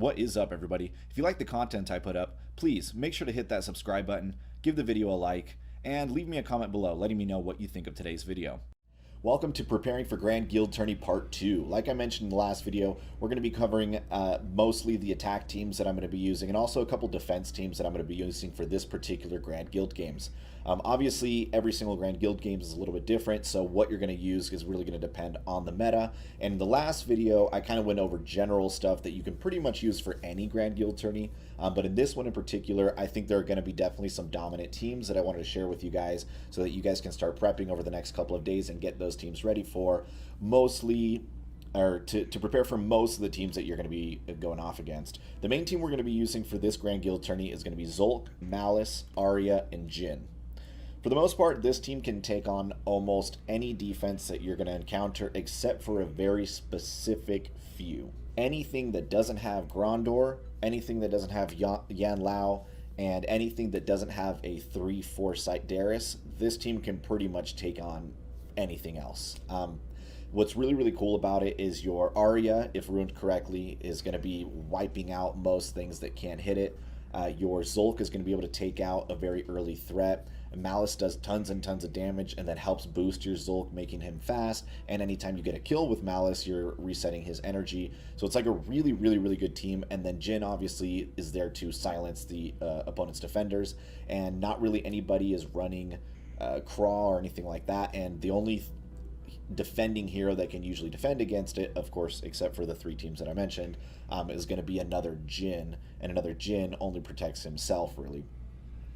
What is up, everybody? If you like the content I put up, please make sure to hit that subscribe button, give the video a like, and leave me a comment below letting me know what you think of today's video. Welcome to Preparing for Grand Guild Tourney Part 2. Like I mentioned in the last video, we're going to be covering mostly the attack teams that I'm going to be using and also a couple defense teams that I'm going to be using for this particular Grand Guild games. Obviously, every single Grand Guild game is a little bit different, so what you're going to use is really going to depend on the meta. And in the last video, I kind of went over general stuff that you can pretty much use for any Grand Guild Tourney. But in this one in particular, I think there are going to be definitely some dominant teams that I wanted to share with you guys so that you guys can start prepping over the next couple of days and get those teams ready for to prepare for most of the teams that you're going to be going off against. The main team we're going to be using for this Grand Guild Tourney is going to be Zulk, Malice, Arya, and Jhin. For the most part, this team can take on almost any defense that you're going to encounter except for a very specific few. Anything that doesn't have Grondor, anything that doesn't have Yan Luo, and anything that doesn't have a 3/4 sight Darius, this team can pretty much take on anything else. What's really cool about it is your Arya, if ruined correctly, is going to be wiping out most things that can't hit it. Your Zulk is going to be able to take out a very early threat. Malice does tons and tons of damage and then helps boost your Zulk, making him fast. And anytime you get a kill with Malice, you're resetting his energy. So it's like a really good team. And then Jhin obviously is there to silence the opponent's defenders. And not really anybody is running Craw or anything like that. And the only defending hero that can usually defend against it, of course, except for the three teams that I mentioned, is going to be another Jhin. And another Jhin only protects himself, really.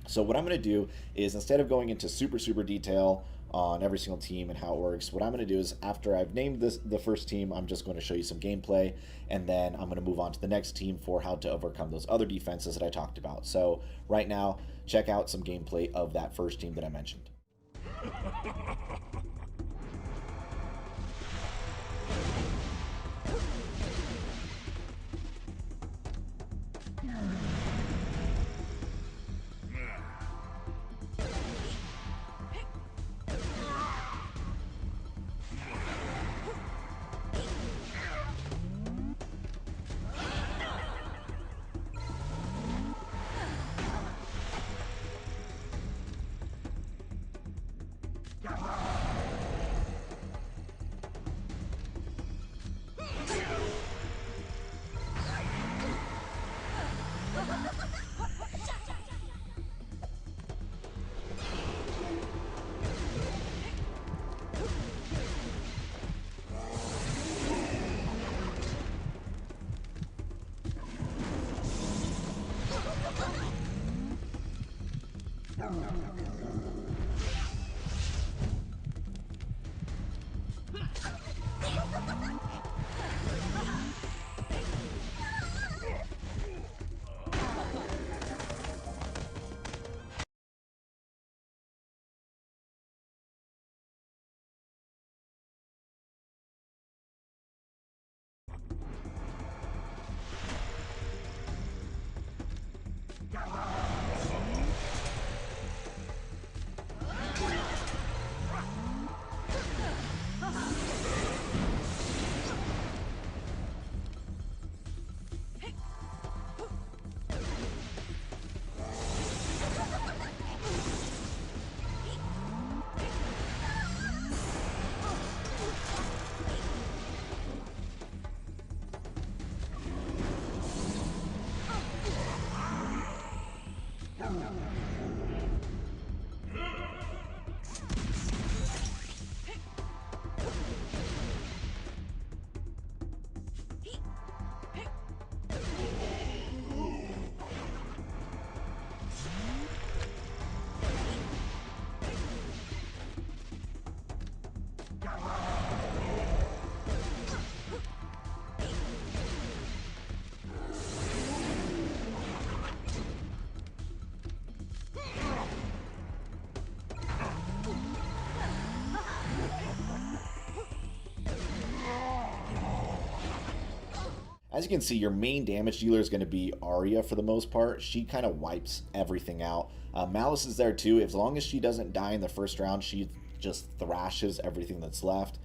So what I'm going to do is, instead of going into super detail on every single team and how it works, what I'm going to do is, after I've named the first team, I'm just going to show you some gameplay, and then I'm going to move on to the next team for how to overcome those other defenses that I talked about. So right now, check out some gameplay of that first team that I mentioned. As you can see, your main damage dealer is going to be Arya for the most part. She kind of wipes everything out. Malice is there too. As long as she doesn't die in the first round, she just thrashes everything that's left.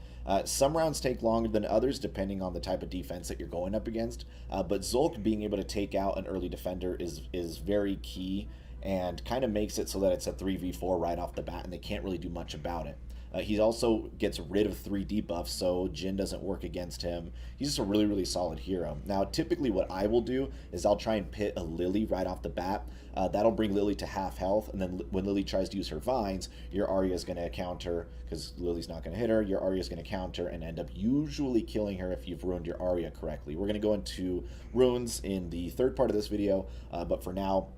Some rounds take longer than others depending on the type of defense that you're going up against, but Zulk being able to take out an early defender is very key and kind of makes it so that it's a 3v4 right off the bat and they can't really do much about it. He also gets rid of 3 debuffs, so Jin doesn't work against him. He's just a really, really solid hero. Now, typically what I will do is I'll try and pit a Lily right off the bat. That'll bring Lily to half health, and then when Lily tries to use her vines, your Arya is going to counter, because Lily's not going to hit her, your Arya is going to counter and end up usually killing her if you've ruined your Arya correctly. We're going to go into runes in the third part of this video, but for now,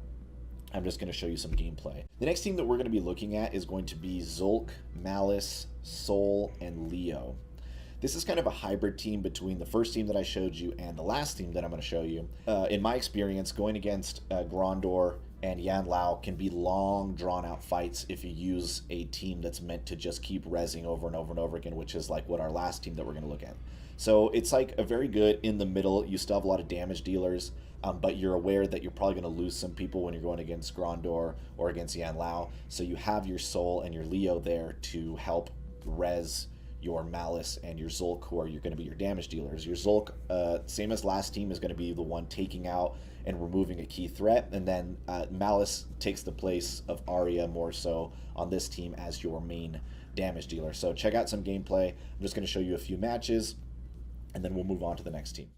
I'm just going to show you some gameplay. The next team that we're going to be looking at is going to be Zulk, Malice, Sol, and Leo. This is kind of a hybrid team between the first team that I showed you and the last team that I'm going to show you. In my experience, going against Grondor and Yan Luo can be long, drawn-out fights if you use a team that's meant to just keep rezzing over and over and over again, which is like what our last team that we're going to look at. So it's like a very good in the middle. You still have a lot of damage dealers, but you're aware that you're probably going to lose some people when you're going against Grondor or against Yan Luo. So you have your Sol and your Leo there to help res your Malice and your Zulk, who are going to be your damage dealers. Your Zulk, same as last team, is going to be the one taking out and removing a key threat, and then Malice takes the place of Arya more so on this team as your main damage dealer. So check out some gameplay. I'm just going to show you a few matches, and then we'll move on to the next team.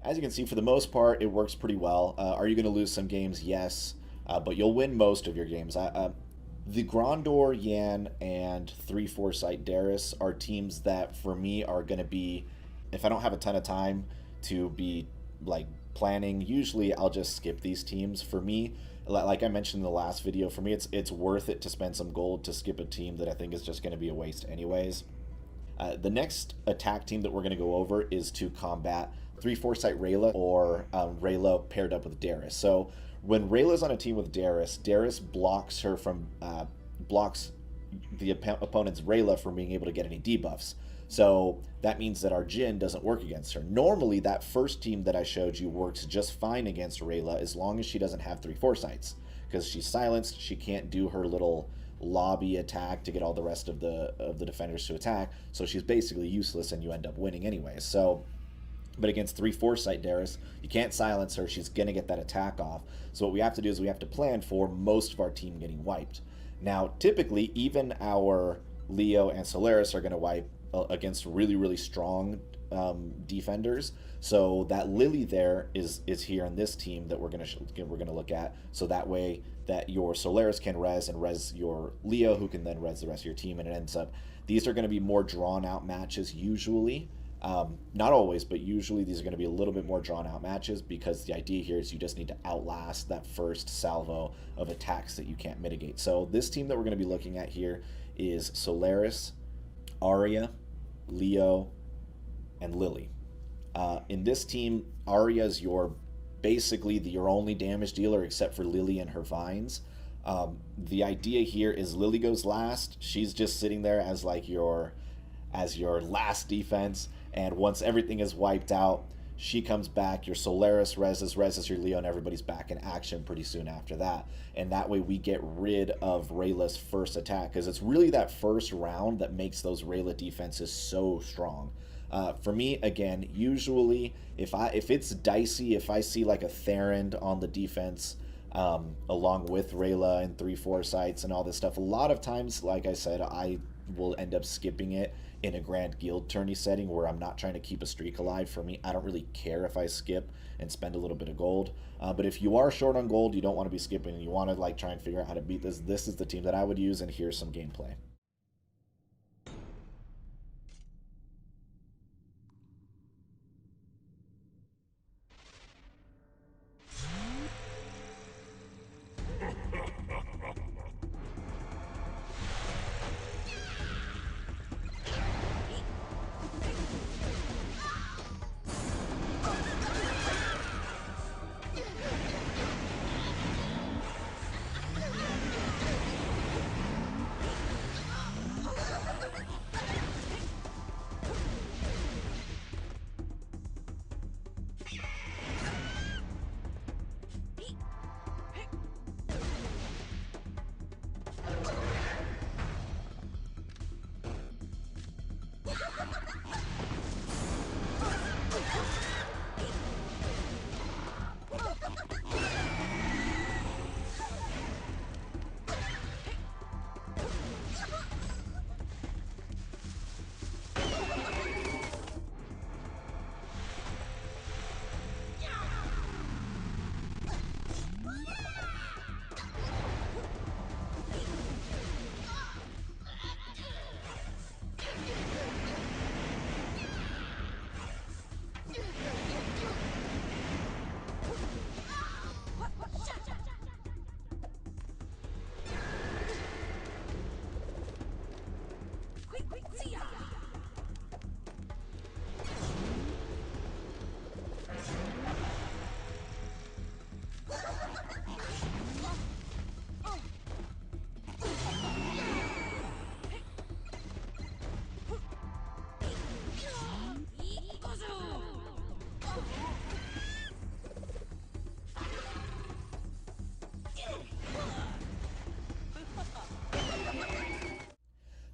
As you can see, for the most part, it works pretty well. Are you going to lose some games? Yes, but you'll win most of your games. The Grondor, Yan, and 3 Foresight Darius are teams that, for me, are going to be, if I don't have a ton of time to be, like, planning, usually I'll just skip these teams. For me, like I mentioned in the last video, for me, it's worth it to spend some gold to skip a team that I think is just going to be a waste anyways. The next attack team that we're going to go over is to combat 3 Foresight Reyla or Reyla paired up with Darius. So when Reyla's on a team with Darius, Darius blocks her from blocks the opponent's Reyla from being able to get any debuffs. So that means that our Jhin doesn't work against her. Normally, that first team that I showed you works just fine against Reyla as long as she doesn't have 3 Foresights, because she's silenced. She can't do her little lobby attack to get all the rest of the defenders to attack. So she's basically useless, and you end up winning anyway. So. But against 3 Foresight Darius, you can't silence her. She's going to get that attack off. So what we have to do is we have to plan for most of our team getting wiped. Now, typically, even our Leo and Solaris are going to wipe against really, really strong defenders. So that Lily there is here on this team that we're going to look at. So that way that your Solaris can res and res your Leo, who can then res the rest of your team. And it ends up, these are going to be more drawn out matches usually. Not always, but usually these are going to be a little bit more drawn out matches, because the idea here is you just need to outlast that first salvo of attacks that you can't mitigate. So this team that we're going to be looking at here is Solaris, Arya, Leo, and Lily. In this team, Arya is basically your only damage dealer except for Lily and her vines. The idea here is Lily goes last. She's just sitting there as like your last defense. And once everything is wiped out, she comes back, your Solaris reses your Leo, and everybody's back in action pretty soon after that. And that way we get rid of Reyla's first attack, because it's really that first round that makes those Reyla defenses so strong. For me, again, usually if it's dicey, if I see like a Theron on the defense along with Reyla and 3 Foresights and all this stuff, a lot of times, like I said, I will end up skipping it in a Grand Guild Tourney setting where I'm not trying to keep a streak alive. For me, I don't really care if I skip and spend a little bit of gold. But if you are short on gold, you don't want to be skipping, and you want to like try and figure out how to beat this is the team that I would use, and here's some gameplay.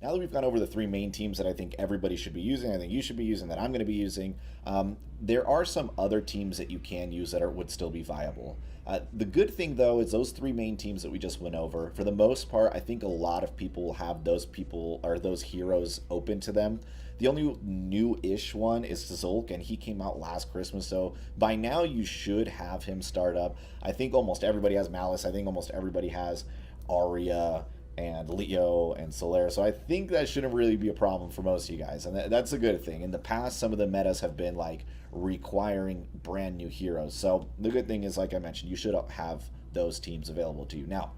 now that we've gone over the three main teams that I think everybody should be using, I think you should be using, that I'm going to be using, there are some other teams that you can use that would still be viable. The good thing, though, is those three main teams that we just went over, for the most part, I think a lot of people have those people or those heroes open to them. The only new-ish one is Zulk, and he came out last Christmas, so by now you should have him start up. I think almost everybody has Malice. I think almost everybody has Arya and Leo and Solaire, so I think that shouldn't really be a problem for most of you guys, and that's a good thing. In the past, some of the metas have been like requiring brand new heroes, so the good thing is, like I mentioned, you should have those teams available to you. Now,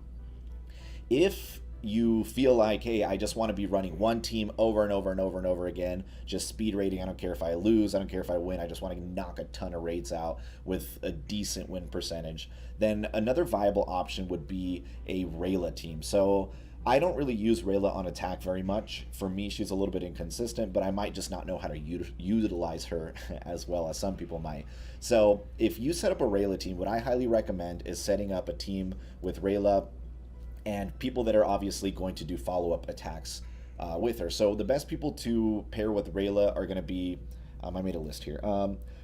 if you feel like, hey, I just want to be running one team over and over and over and over again, just speed raiding, I don't care if I lose, I don't care if I win, I just want to knock a ton of raids out with a decent win percentage, then another viable option would be a Reyla team. So I don't really use Raela on attack very much. For me, she's a little bit inconsistent, but I might just not know how to utilize her as well as some people might. So if you set up a Raela team, what I highly recommend is setting up a team with Raela and people that are obviously going to do follow-up attacks with her. So the best people to pair with Raela are going to be, I made a list here.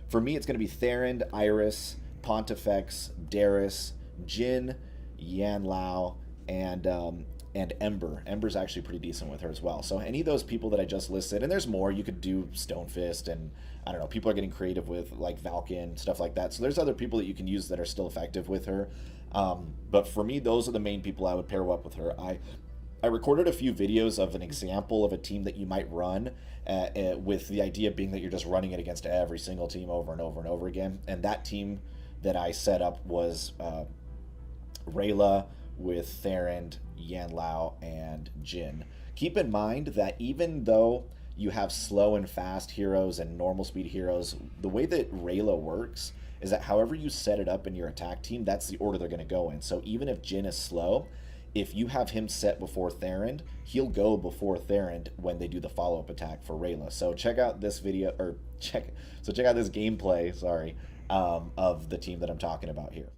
For me, it's going to be Theron, Iris, Pontifex, Darius, Jhin, Yan Luo, and Ember. Ember's actually pretty decent with her as well. So any of those people that I just listed, and there's more, you could do Stonefist, and I don't know, people are getting creative with like Valken, stuff like that. So there's other people that you can use that are still effective with her. But for me, those are the main people I would pair up with her. I recorded a few videos of an example of a team that you might run with the idea being that you're just running it against every single team over and over and over again. And that team that I set up was Reyla with Theron, Yan Luo, and Jhin. Keep in mind that even though you have slow and fast heroes and normal speed heroes, the way that Reyla works is that however you set it up in your attack team, that's the order they're going to go in. So even if Jhin is slow, if you have him set before Theron, he'll go before Theron when they do the follow-up attack for Reyla. So check out this video, or check out this gameplay, sorry, of the team that I'm talking about here.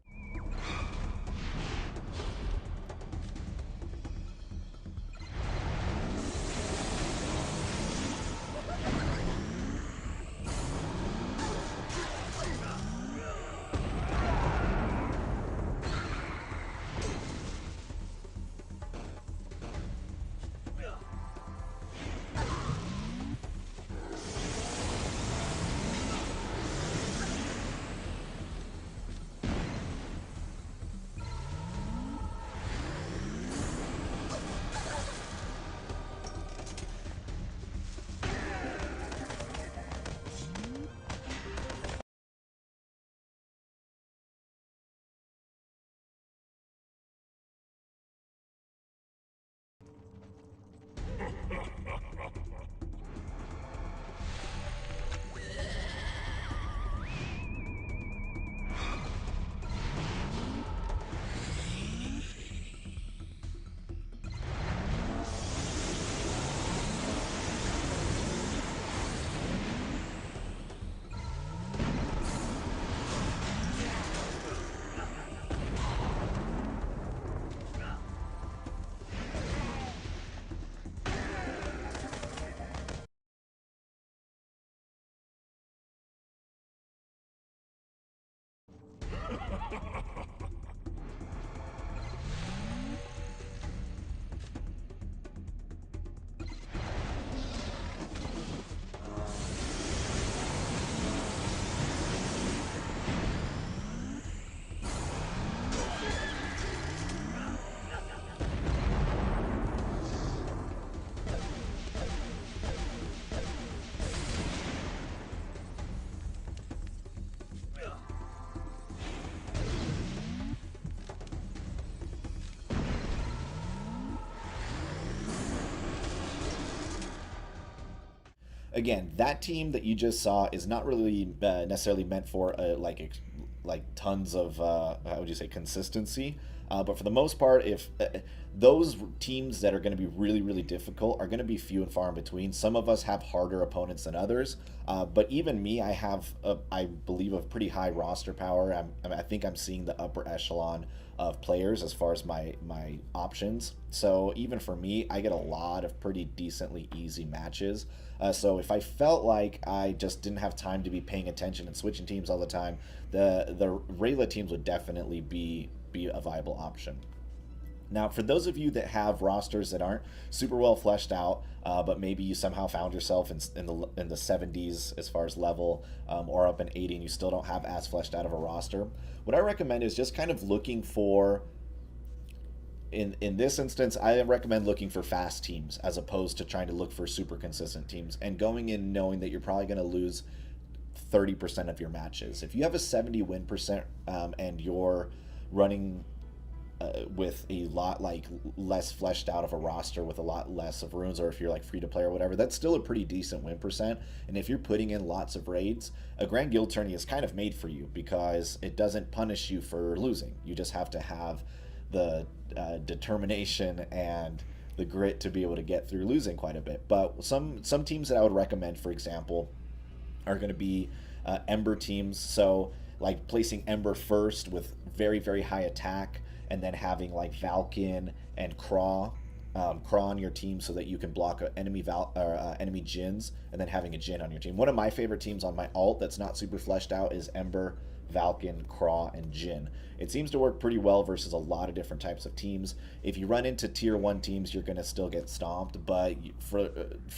Again, that team that you just saw is not really necessarily meant for like tons of how would you say, consistency. But for the most part, if those teams that are going to be really difficult are going to be few and far in between. Some of us have harder opponents than others, but even me, I have I believe a pretty high roster power. I think I'm seeing the upper echelon of players as far as my options. So even for me, I get a lot of pretty decently easy matches. So if I felt like I just didn't have time to be paying attention and switching teams all the time, the Reyla teams would definitely be a viable option. Now, for those of you that have rosters that aren't super well fleshed out, but maybe you somehow found yourself in the 70s as far as level, or up in 80 and you still don't have as fleshed out of a roster, what I recommend is just kind of looking for, in this instance, I recommend looking for fast teams as opposed to trying to look for super consistent teams and going in knowing that you're probably going to lose 30% of your matches. If you have a 70 win percent, and you're running with a lot like less fleshed out of a roster with a lot less of runes, or if you're like free to play or whatever, that's still a pretty decent win percent. And if you're putting in lots of raids, a Grand Guild Tourney is kind of made for you because it doesn't punish you for losing. You just have to have the determination and the grit to be able to get through losing quite a bit. But some teams that I would recommend, for example, are going to be Ember teams. So like placing Ember first with very, very high attack, and then having like Valken and Craw on your team so that you can block enemy enemy Jins, and then having a Jin on your team. One of my favorite teams on my alt that's not super fleshed out is Ember, Valken, Craw, and Jin. It seems to work pretty well versus a lot of different types of teams. If you run into tier 1 teams, you're going to still get stomped, but for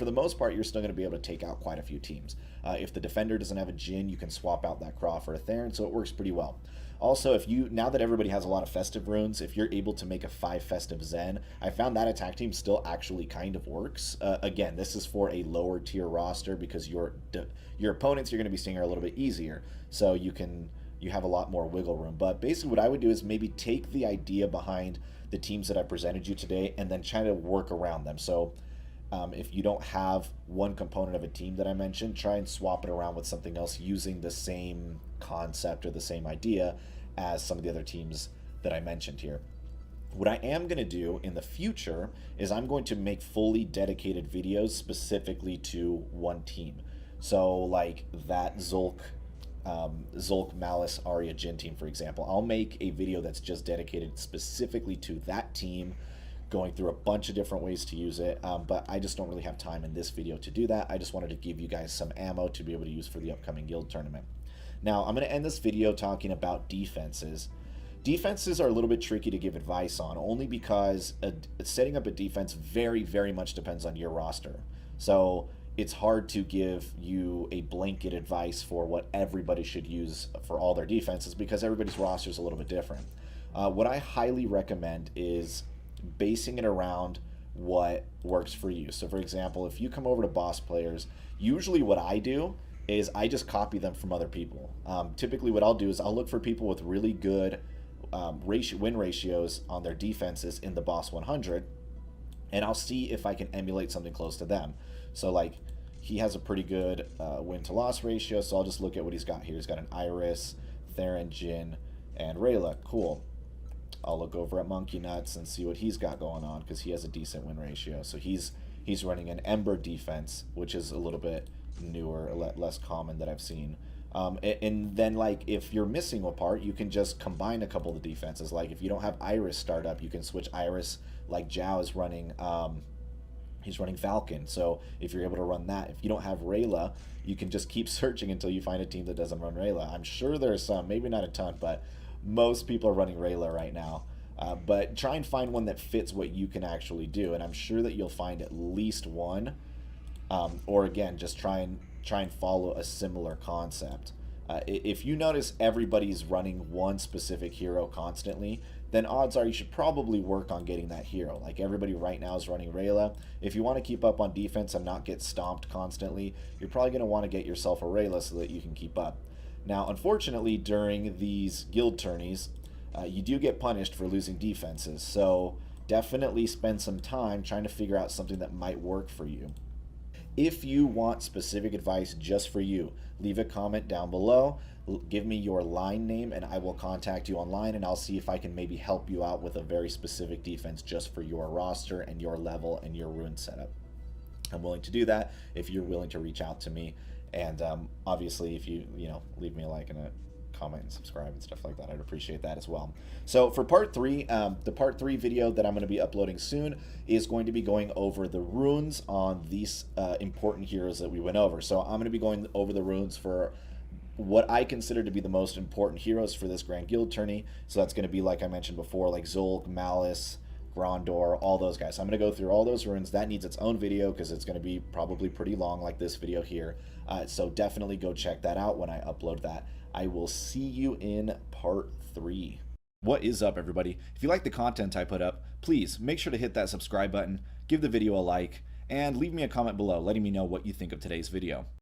the most part, you're still going to be able to take out quite a few teams. If the defender doesn't have a Jin, you can swap out that Craw for a Theron, so it works pretty well. Also, now that everybody has a lot of festive runes, if you're able to make a 5 festive Zen, I found that attack team still actually kind of works. Again, this is for a lower tier roster because your opponents you're going to be seeing are a little bit easier, so you have a lot more wiggle room. But basically what I would do is maybe take the idea behind the teams that I presented you today and then try to work around them. So if you don't have one component of a team that I mentioned, try and swap it around with something else using the same concept or the same idea as some of the other teams that I mentioned here. What I am going to do in the future is I'm going to make fully dedicated videos specifically to one team. So like that Zulk, Malice, Arya, Jin team, for example. I'll make a video that's just dedicated specifically to that team, going through a bunch of different ways to use it, but I just don't really have time in this video to do that. I just wanted to give you guys some ammo to be able to use for the upcoming guild tournament. Now, I'm going to end this video talking about defenses. Defenses are a little bit tricky to give advice on, only because setting up a defense very, very much depends on your roster. So it's hard to give you a blanket advice for what everybody should use for all their defenses because everybody's roster is a little bit different. What I highly recommend is basing it around what works for you. So for example, if you come over to boss players, usually what I do is I just copy them from other people. Typically what I'll do is I'll look for people with really good win ratios on their defenses in the boss 100, and I'll see if I can emulate something close to them. So like he has a pretty good win to loss ratio, so I'll just look at what he's got here. He's got an Iris, Theron, Jin, and Raela. Cool. I'll look over at Monkey Nuts and see what he's got going on because he has a decent win ratio. So he's running an Ember defense, which is a little bit newer, less common that I've seen. And then like if you're missing a part, you can just combine a couple of the defenses. Like if you don't have Iris start up, you can switch Iris. Like Zhao is running, he's running Falcon. So if you're able to run that, if you don't have Raela, you can just keep searching until you find a team that doesn't run Raela. I'm sure there's some, maybe not a ton, but most people are running Raela right now. But try and find one that fits what you can actually do, and I'm sure that you'll find at least one. Or again, just try and follow a similar concept. If you notice everybody's running one specific hero constantly, then odds are you should probably work on getting that hero. Like everybody right now is running Raela. If you want to keep up on defense and not get stomped constantly, you're probably going to want to get yourself a Raela so that you can keep up. Now, unfortunately, during these guild tourneys, you do get punished for losing defenses, so definitely spend some time trying to figure out something that might work for you. If you want specific advice just for you, leave a comment down below, give me your line name, and I will contact you online, and I'll see if I can maybe help you out with a very specific defense just for your roster and your level and your rune setup. I'm willing to do that if you're willing to reach out to me. And obviously, if you leave me a like and a comment and subscribe and stuff like that. I'd appreciate that as well. So for part 3, the part 3 video that I'm going to be uploading soon is going to be going over the runes on these important heroes that we went over. So I'm going to be going over the runes for what I consider to be the most important heroes for this Grand Guild Tourney. So that's going to be, like I mentioned before, like Zulk, Malice, Grondor, all those guys. So I'm going to go through all those runes. That needs its own video because it's going to be probably pretty long like this video here. So definitely go check that out when I upload that. I will see you in part 3. What is up, everybody? If you like the content I put up, please make sure to hit that subscribe button, give the video a like, and leave me a comment below letting me know what you think of today's video.